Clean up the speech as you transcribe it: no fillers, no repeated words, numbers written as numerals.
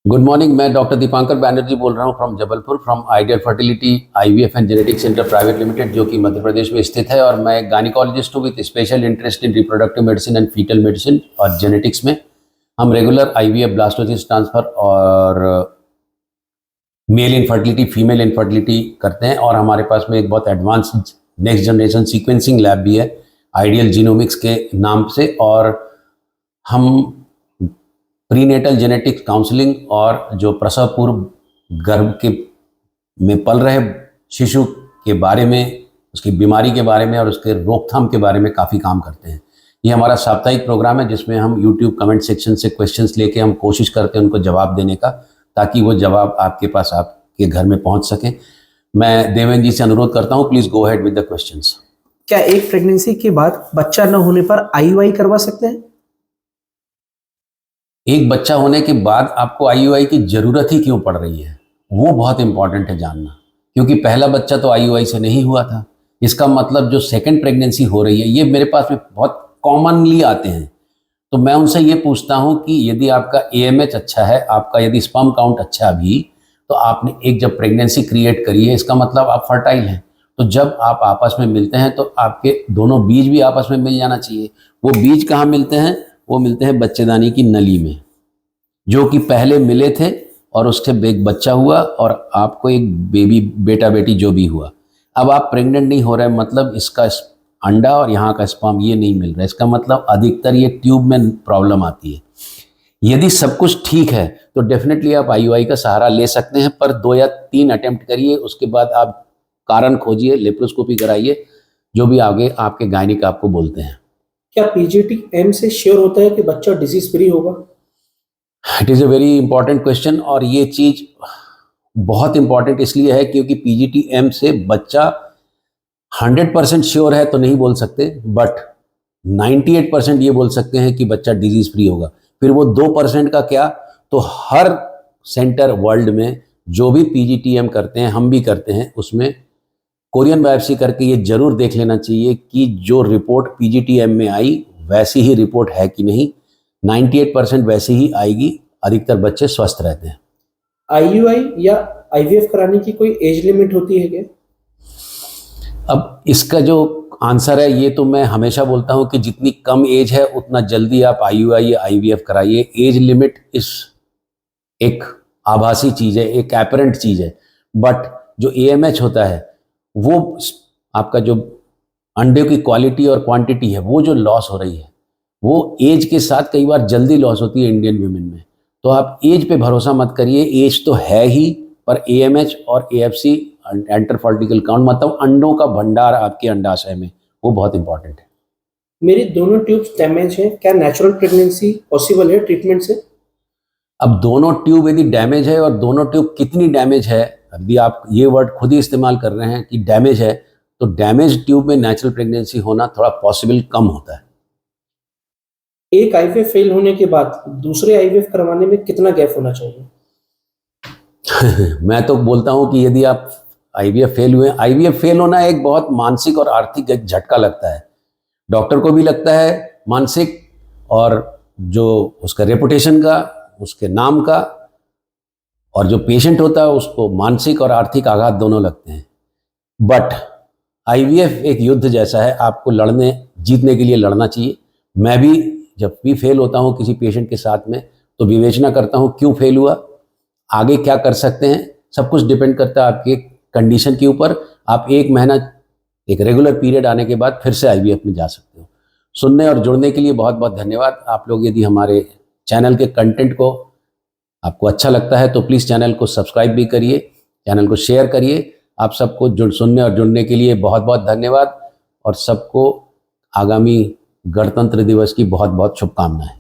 Good morning. मैं doctor Dipankar Banerjee बोल रहा हूँ from Jabalpur, from ideal fertility IVF and genetic centre private limited, जो कि मध्य प्रदेश में स्थित है। और मैं गायनिकोलॉजिस्ट हूँ with special interest in reproductive medicine and fetal medicine और जेनेटिक्स में। हम रेगुलर आईवीएफ, ब्लास्टोसिस ट्रांसफर और मेल इनफर्टिलिटी, फीमेल इनफर्टिलिटी करते हैं। और हमारे पास में एक बहुत advance next generation sequencing lab भी है आइडियल जीनोमिक्स के नाम से। और हम प्रीनेटल जेनेटिक्स काउंसलिंग और जो प्रसव पूर्व गर्भ के में पल रहे शिशु के बारे में, उसकी बीमारी के बारे में और उसके रोकथाम के बारे में काफ़ी काम करते हैं। ये हमारा साप्ताहिक प्रोग्राम है जिसमें हम यूट्यूब कमेंट सेक्शन से क्वेश्चंस लेके हम कोशिश करते हैं उनको जवाब देने का, ताकि वो जवाब आपके पास, आपके घर में पहुंच सके। मैं देवेंद्र जी से अनुरोध करता हूं, please go ahead with the questions. क्या एक प्रेगनेंसी के बाद बच्चा न होने पर आईयूआई करवा सकते हैं? एक बच्चा होने के बाद आपको आईयूआई की ज़रूरत ही क्यों पड़ रही है, वो बहुत इंपॉर्टेंट है जानना। क्योंकि पहला बच्चा तो आईयूआई से नहीं हुआ था। इसका मतलब जो सेकंड प्रेगनेंसी हो रही है, ये मेरे पास में बहुत कॉमनली आते हैं। तो मैं उनसे ये पूछता हूँ कि यदि आपका एएमएच अच्छा है, आपका यदि स्पर्म काउंट अच्छा अभी, तो आपने एक जब प्रेगनेंसी क्रिएट करी है, इसका मतलब आप फर्टाइल हैं। तो जब आप आपस में मिलते हैं तो आपके दोनों बीज भी आपस में मिल जाना चाहिए। वो बीज कहाँ मिलते हैं? वो मिलते हैं बच्चेदानी की नली में, जो कि पहले मिले थे और उससे एक बच्चा हुआ और आपको एक बेबी, बेटा बेटी जो भी हुआ। अब आप प्रेग्नेंट नहीं हो रहे, मतलब इसका अंडा और यहाँ का स्पर्म ये नहीं मिल रहा है। इसका मतलब अधिकतर ये ट्यूब में प्रॉब्लम आती है। यदि सब कुछ ठीक है तो डेफिनेटली आप आईयूआई का सहारा ले सकते हैं, पर 2 या 3 अटेम्प्ट करिए, उसके बाद आप कारण खोजिए, लेप्रोस्कोपी कराइए, जो भी आगे आपके गायनिक आपको बोलते हैं। क्या पीजीटी-एम से श्योर होता है कि बच्चा डिजीज फ्री होगा? It is a very important question. और ये चीज़ बहुत इंपॉर्टेंट इसलिए है क्योंकि पीजीटी-एम से बच्चा 100% श्योर है तो नहीं बोल सकते, बट 98% ये बोल सकते हैं कि बच्चा डिजीज फ्री होगा। फिर वो 2% का क्या, तो हर सेंटर वर्ल्ड में जो भी पीजीटी-एम करते हैं, हम भी करते हैं, उसमें कोरियन बायोप्सी करके ये जरूर देख लेना चाहिए कि जो रिपोर्ट पीजीटी-एम में आई वैसी ही रिपोर्ट है कि नहीं। 98% वैसे ही आएगी, अधिकतर बच्चे स्वस्थ रहते हैं। आईयूआई या आईवीएफ कराने की कोई एज लिमिट होती है क्या? अब इसका जो आंसर है, ये तो मैं हमेशा बोलता हूँ कि जितनी कम एज है उतना जल्दी आप आईयूआई या आईवीएफ कराइए। एज लिमिट इस एक आभासी चीज़ है, एक एपरेंट चीज़ है, बट जो एएमएच होता है वो आपका जो अंडे की क्वालिटी और क्वांटिटी है, वो जो लॉस हो रही है, वो एज के साथ कई बार जल्दी लॉस होती है इंडियन वीमेन में। तो आप एज पे भरोसा मत करिए, एज तो है ही, पर एएमएच और एएफसी, एंटर फॉल्टिकल काउंट, मतलब अंडों का भंडार आपके अंडाशय में, वो बहुत इंपॉर्टेंट है। मेरी दोनों ट्यूब्स डैमेज हैं, क्या नेचुरल प्रेगनेंसी पॉसिबल है ट्रीटमेंट से? अब दोनों ट्यूब यदि डैमेज है, और दोनों ट्यूब कितनी डैमेज है, अभी आप ये वर्ड खुद ही इस्तेमाल कर रहे हैं कि डैमेज है, तो डैमेज ट्यूब में नेचुरल प्रेगनेंसी होना थोड़ा पॉसिबल कम होता है। एक आईवीएफ फेल होने के बाद दूसरे आईवीएफ करवाने में कितना गैप होना चाहिए? मैं तो बोलता हूं कि यदि आप आईवीएफ फेल हुए, आईवीएफ फेल होना एक बहुत मानसिक और आर्थिक एक झटका लगता है। डॉक्टर को भी लगता है मानसिक, और जो उसका रेपुटेशन का, उसके नाम का, और जो पेशेंट होता है उसको मानसिक और आर्थिक आघात दोनों लगते हैं। बट आईवीएफ एक युद्ध जैसा है, आपको लड़ने, जीतने के लिए लड़ना चाहिए। मैं भी जब भी फेल होता हूँ किसी पेशेंट के साथ में, तो विवेचना करता हूँ क्यों फेल हुआ, आगे क्या कर सकते हैं। सब कुछ डिपेंड करता है आपके कंडीशन के ऊपर। आप 1 महीना, एक रेगुलर पीरियड आने के बाद फिर से आईवीएफ में जा सकते हो। सुनने और जुड़ने के लिए बहुत बहुत धन्यवाद। आप लोग यदि हमारे चैनल के कंटेंट को आपको अच्छा लगता है तो प्लीज़ चैनल को सब्सक्राइब भी करिए, चैनल को शेयर करिए। आप सबको सुनने और जुड़ने के लिए बहुत बहुत धन्यवाद, और सबको आगामी गणतंत्र दिवस की बहुत बहुत शुभकामनाएं।